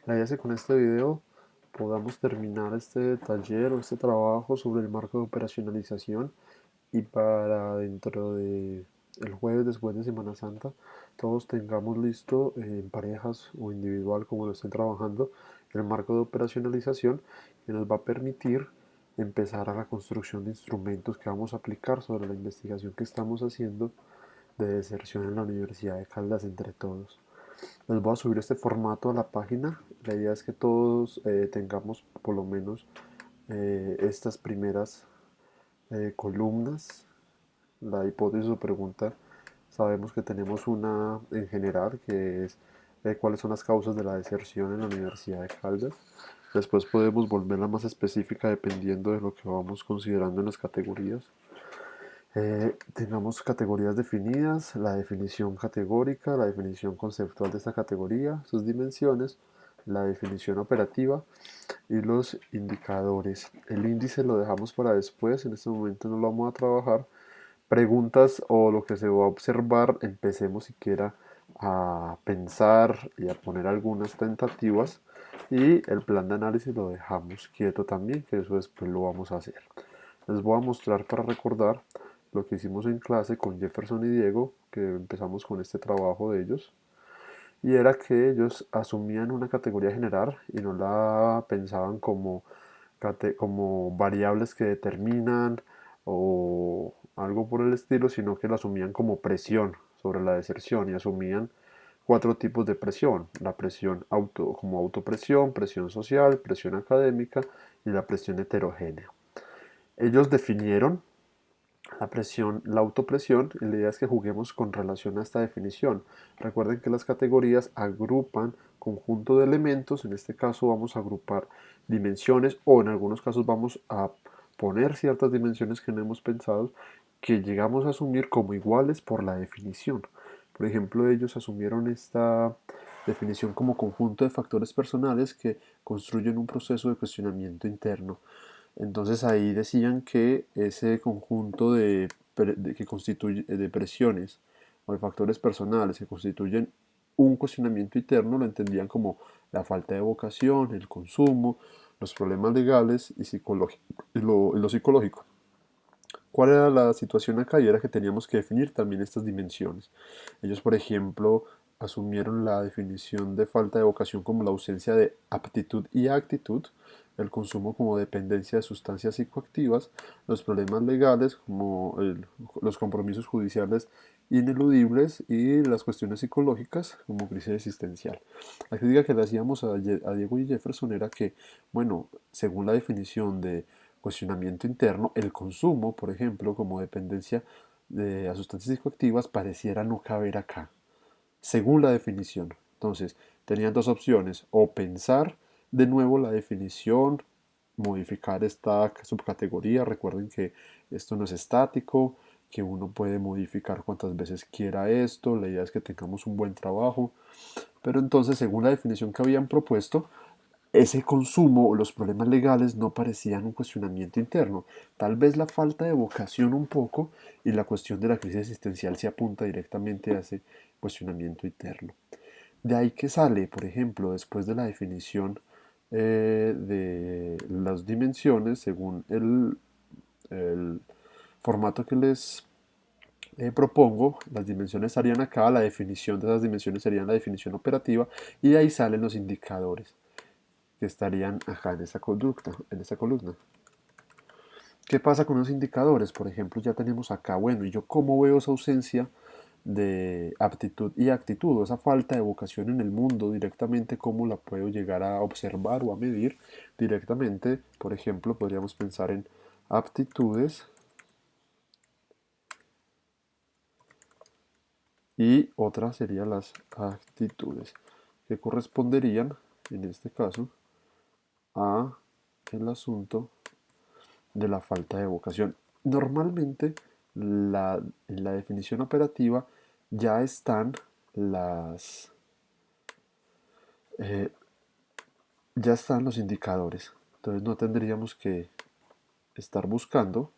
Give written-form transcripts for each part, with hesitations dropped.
La idea es que con este video podamos terminar este taller o este trabajo sobre el marco de operacionalización y para dentro de el jueves después de Semana Santa todos tengamos listo en parejas o individual como lo estén trabajando el marco de operacionalización que nos va a permitir empezar a la construcción de instrumentos que vamos a aplicar sobre la investigación que estamos haciendo de deserción en la Universidad de Caldas entre todos. Les voy a subir este formato a la página. La idea es que todos tengamos por lo menos estas primeras columnas. La hipótesis o pregunta, sabemos que tenemos una en general, que es cuáles son las causas de la deserción en la Universidad de Caldas. Después podemos volverla más específica dependiendo de lo que vamos considerando en las categorías. Tengamos categorías definidas, la definición categórica, la definición conceptual de esta categoría, sus dimensiones, la definición operativa y los indicadores. El índice lo dejamos para después, en este momento no lo vamos a trabajar. Preguntas o lo que se va a observar, empecemos siquiera a pensar y a poner algunas tentativas y el plan de análisis lo dejamos quieto también, que eso después lo vamos a hacer. Les voy a mostrar para recordar lo que hicimos en clase con Jefferson y Diego, que empezamos con este trabajo de ellos, y era que ellos asumían una categoría general y no la pensaban como variables que determinan o algo por el estilo, sino que la asumían como presión sobre la deserción y asumían cuatro tipos de presión: la presión como autopresión, presión social, presión académica y la presión heterogénea. Ellos definieron la presión, la autopresión, y la idea es que juguemos con relación a esta definición. Recuerden que las categorías agrupan conjunto de elementos, en este caso vamos a agrupar dimensiones o en algunos casos vamos a poner ciertas dimensiones que no hemos pensado que llegamos a asumir como iguales por la definición. Por ejemplo, ellos asumieron esta definición como conjunto de factores personales que construyen un proceso de cuestionamiento interno. Entonces ahí decían que ese conjunto que constituye de presiones o de factores personales que constituyen un cuestionamiento interno lo entendían como la falta de vocación, el consumo, los problemas legales y lo psicológico. ¿Cuál era la situación acá? Y era que teníamos que definir también estas dimensiones. Ellos, por ejemplo, asumieron la definición de falta de vocación como la ausencia de aptitud y actitud, el consumo como dependencia de sustancias psicoactivas, los problemas legales como los compromisos judiciales ineludibles y las cuestiones psicológicas como crisis existencial. La crítica que le hacíamos a Diego y Jefferson era que, bueno, según la definición de cuestionamiento interno, el consumo, por ejemplo, como dependencia a sustancias psicoactivas, pareciera no caber acá, según la definición. Entonces, tenían dos opciones: o pensar de nuevo la definición, modificar esta subcategoría. Recuerden que esto no es estático, que uno puede modificar cuantas veces quiera esto, la idea es que tengamos un buen trabajo. Pero entonces, según la definición que habían propuesto, ese consumo o los problemas legales no parecían un cuestionamiento interno. Tal vez la falta de vocación un poco y la cuestión de la crisis existencial se apunta directamente a ese cuestionamiento interno. De ahí que sale, por ejemplo, después de la definición de las dimensiones, según el formato que les propongo, las dimensiones estarían acá, la definición de esas dimensiones sería la definición operativa y de ahí salen los indicadores que estarían acá en esta columna. ¿Qué pasa con los indicadores? Por ejemplo, ya tenemos acá, bueno, ¿y yo cómo veo esa ausencia de aptitud y actitud, o esa falta de vocación en el mundo directamente? ¿Cómo la puedo llegar a observar o a medir directamente? Por ejemplo, podríamos pensar en aptitudes y otras serían las actitudes, que corresponderían, en este caso, a el asunto de la falta de vocación. Normalmente en la definición operativa ya están las eh, ya están los indicadores. Entonces no tendríamos que estar buscando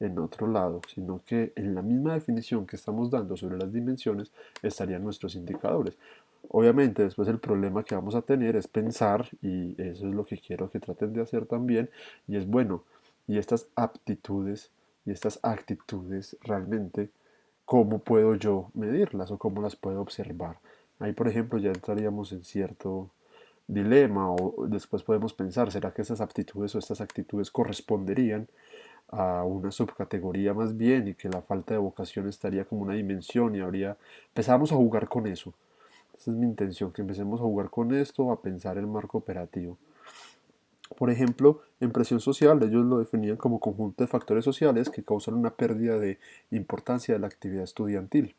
en otro lado, sino que en la misma definición que estamos dando sobre las dimensiones estarían nuestros indicadores. Obviamente después el problema que vamos a tener es pensar, y eso es lo que quiero que traten de hacer también, y es bueno, y estas aptitudes y estas actitudes realmente, ¿cómo puedo yo medirlas o cómo las puedo observar? Ahí, por ejemplo, ya entraríamos en cierto dilema o después podemos pensar, ¿será que estas aptitudes o estas actitudes corresponderían a una subcategoría más bien y que la falta de vocación estaría como una dimensión y habría, empezamos a jugar con eso? Esa es mi intención, que empecemos a jugar con esto, a pensar el marco operativo. Por ejemplo, en presión social, ellos lo definían como conjunto de factores sociales que causan una pérdida de importancia de la actividad estudiantil.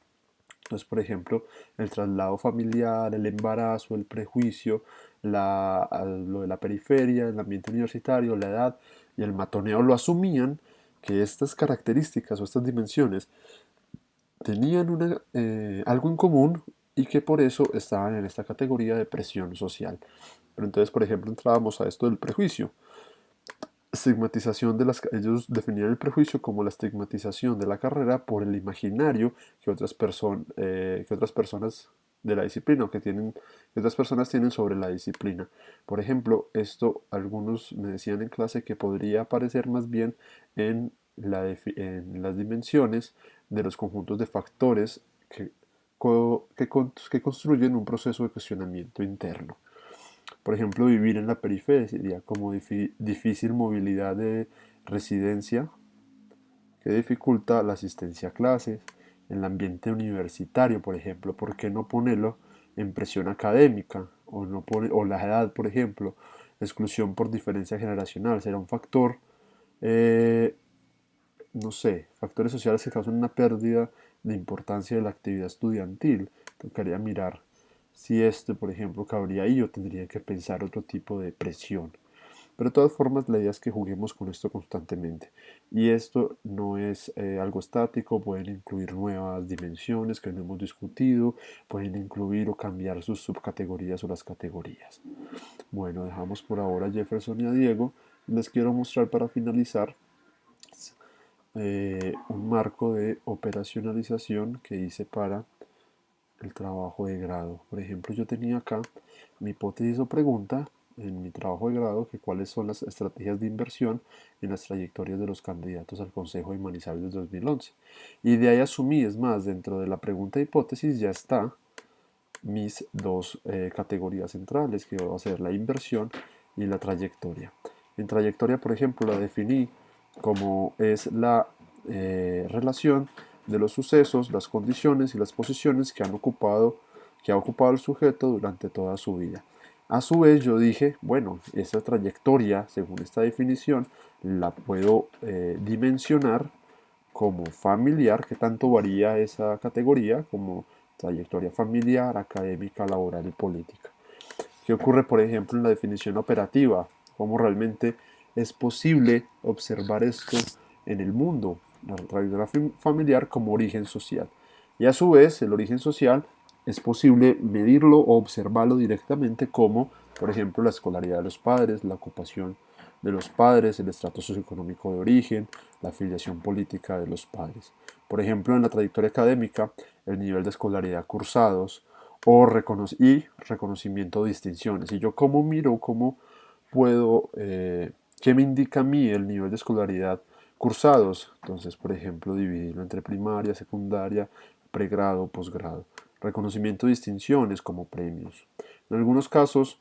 Entonces, por ejemplo, el traslado familiar, el embarazo, el prejuicio, lo de la periferia, el ambiente universitario, la edad y el matoneo lo asumían que estas características o estas dimensiones tenían algo en común y que por eso estaban en esta categoría de presión social. Pero entonces, por ejemplo, entrábamos a esto del prejuicio. Estigmatización de ellos definían el prejuicio como la estigmatización de la carrera por el imaginario que otras personas de la disciplina o que otras personas tienen sobre la disciplina. Por ejemplo, esto algunos me decían en clase que podría aparecer más bien en en las dimensiones de los conjuntos de factores que construyen un proceso de cuestionamiento interno. Por ejemplo, vivir en la periferia como difícil movilidad de residencia que dificulta la asistencia a clases, en el ambiente universitario, por ejemplo, ¿por qué no ponerlo en presión académica? O la edad, por ejemplo, exclusión por diferencia generacional, será un factor, eh, no sé, factores sociales que causan una pérdida de importancia de la actividad estudiantil. Tocaría mirar si este, por ejemplo, cabría ahí o tendría que pensar otro tipo de presión. Pero de todas formas, la idea es que juguemos con esto constantemente. Y esto no es algo estático, pueden incluir nuevas dimensiones que no hemos discutido, pueden incluir o cambiar sus subcategorías o las categorías. Bueno, dejamos por ahora a Jefferson y a Diego. Les quiero mostrar para finalizar un marco de operacionalización que hice para el trabajo de grado. Por ejemplo, yo tenía acá mi hipótesis o pregunta en mi trabajo de grado, que cuáles son las estrategias de inversión en las trayectorias de los candidatos al Consejo de Manizales de 2011. Y de ahí asumí, es más, dentro de la pregunta de hipótesis ya está mis dos categorías centrales, que va a ser la inversión y la trayectoria. En trayectoria, por ejemplo, la definí como es la relación de los sucesos, las condiciones y las posiciones que ha ocupado el sujeto durante toda su vida. A su vez, yo dije, bueno, esa trayectoria, según esta definición, la puedo dimensionar como familiar, que tanto varía esa categoría, como trayectoria familiar, académica, laboral y política. ¿Qué ocurre, por ejemplo, en la definición operativa? ¿Cómo realmente es posible observar esto en el mundo? La trayectoria familiar como origen social. Y a su vez, el origen social es posible medirlo o observarlo directamente como, por ejemplo, la escolaridad de los padres, la ocupación de los padres, el estrato socioeconómico de origen, la afiliación política de los padres. Por ejemplo, en la trayectoria académica, el nivel de escolaridad cursados y reconocimiento de distinciones. Y yo cómo miro, cómo puedo, qué me indica a mí el nivel de escolaridad cursados. Entonces, por ejemplo, dividirlo entre primaria, secundaria, pregrado, posgrado. Reconocimiento de distinciones como premios. En algunos casos,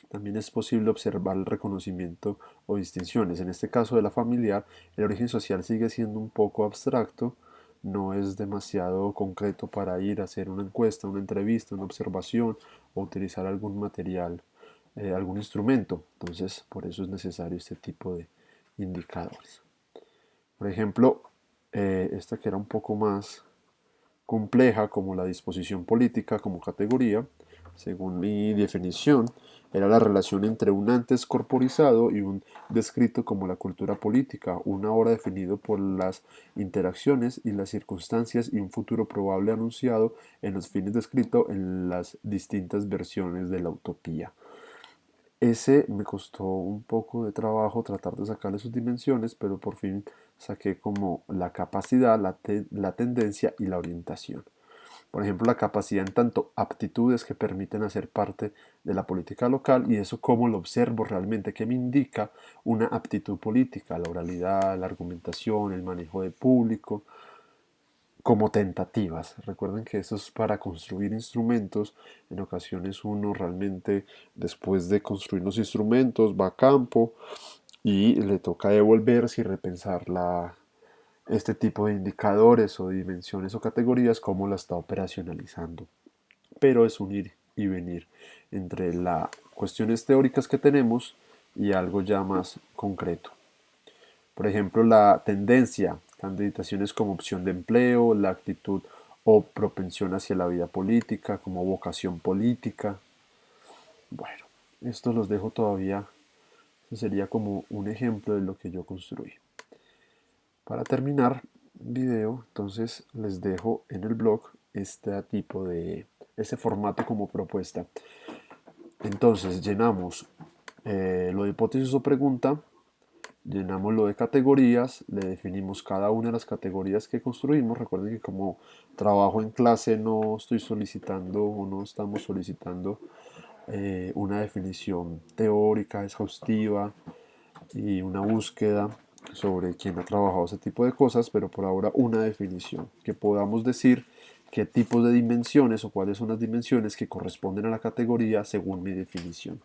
también es posible observar el reconocimiento o distinciones. En este caso de la familiar, el origen social sigue siendo un poco abstracto, no es demasiado concreto para ir a hacer una encuesta, una entrevista, una observación o utilizar algún material, algún instrumento. Entonces, por eso es necesario este tipo de indicadores. Por ejemplo, esta que era un poco más compleja como la disposición política como categoría, según mi definición, era la relación entre un antes corporizado y un descrito como la cultura política, un ahora definido por las interacciones y las circunstancias y un futuro probable anunciado en los fines descritos en las distintas versiones de la utopía. Ese me costó un poco de trabajo tratar de sacarle sus dimensiones, pero por fin saqué como la capacidad, la tendencia y la orientación. Por ejemplo, la capacidad en tanto aptitudes que permiten hacer parte de la política local y eso cómo lo observo realmente, que me indica una aptitud política, la oralidad, la argumentación, el manejo de público, como tentativas. Recuerden que eso es para construir instrumentos. En ocasiones uno realmente después de construir los instrumentos va a campo y le toca devolverse y repensar este tipo de indicadores o dimensiones o categorías, cómo la está operacionalizando. Pero es un ir y venir entre las cuestiones teóricas que tenemos y algo ya más concreto. Por ejemplo, la tendencia, candidataciones como opción de empleo, la actitud o propensión hacia la vida política, como vocación política. Bueno, esto los dejo todavía, eso sería como un ejemplo de lo que yo construí. Para terminar el video, entonces les dejo en el blog este formato como propuesta. Entonces llenamos lo de hipótesis o pregunta, llenamos lo de categorías, le definimos cada una de las categorías que construimos. Recuerden que como trabajo en clase no estoy solicitando o no estamos solicitando una definición teórica, exhaustiva y una búsqueda sobre quién ha trabajado ese tipo de cosas, pero por ahora una definición, que podamos decir qué tipos de dimensiones o cuáles son las dimensiones que corresponden a la categoría según mi definición.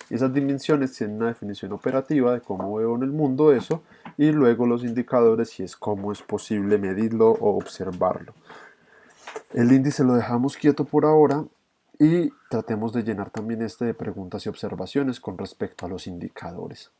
Y esas dimensiones tienen una definición operativa de cómo veo en el mundo eso y luego los indicadores si es cómo es posible medirlo o observarlo. El índice lo dejamos quieto por ahora y tratemos de llenar también este de preguntas y observaciones con respecto a los indicadores.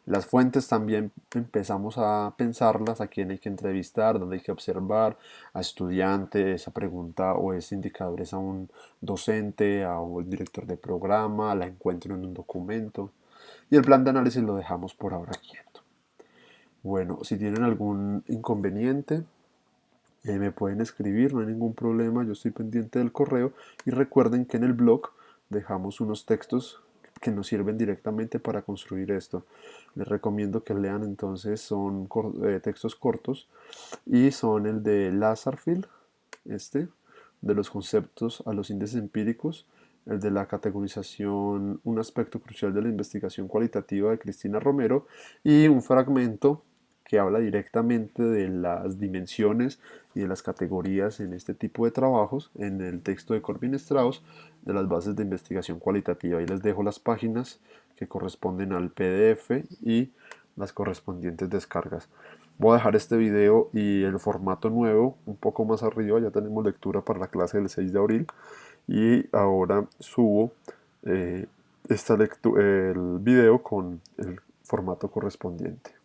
Las fuentes también empezamos a pensarlas, a quién hay que entrevistar, dónde hay que observar, a estudiante, esa pregunta o ese indicador es a un docente, a un director de programa, la encuentro en un documento. Y el plan de análisis lo dejamos por ahora quieto. Bueno, si tienen algún inconveniente, me pueden escribir, no hay ningún problema, yo estoy pendiente del correo y recuerden que en el blog dejamos unos textos que nos sirven directamente para construir esto. Les recomiendo que lean entonces, son textos cortos y son el de Lazarfield, de los conceptos a los índices empíricos, el de la categorización, un aspecto crucial de la investigación cualitativa de Cristina Romero y un fragmento que habla directamente de las dimensiones y de las categorías en este tipo de trabajos en el texto de Corbin Strauss de las bases de investigación cualitativa. Ahí les dejo las páginas que corresponden al PDF y las correspondientes descargas. Voy a dejar este video y el formato nuevo un poco más arriba, ya tenemos lectura para la clase del 6 de abril y ahora subo el video con el formato correspondiente.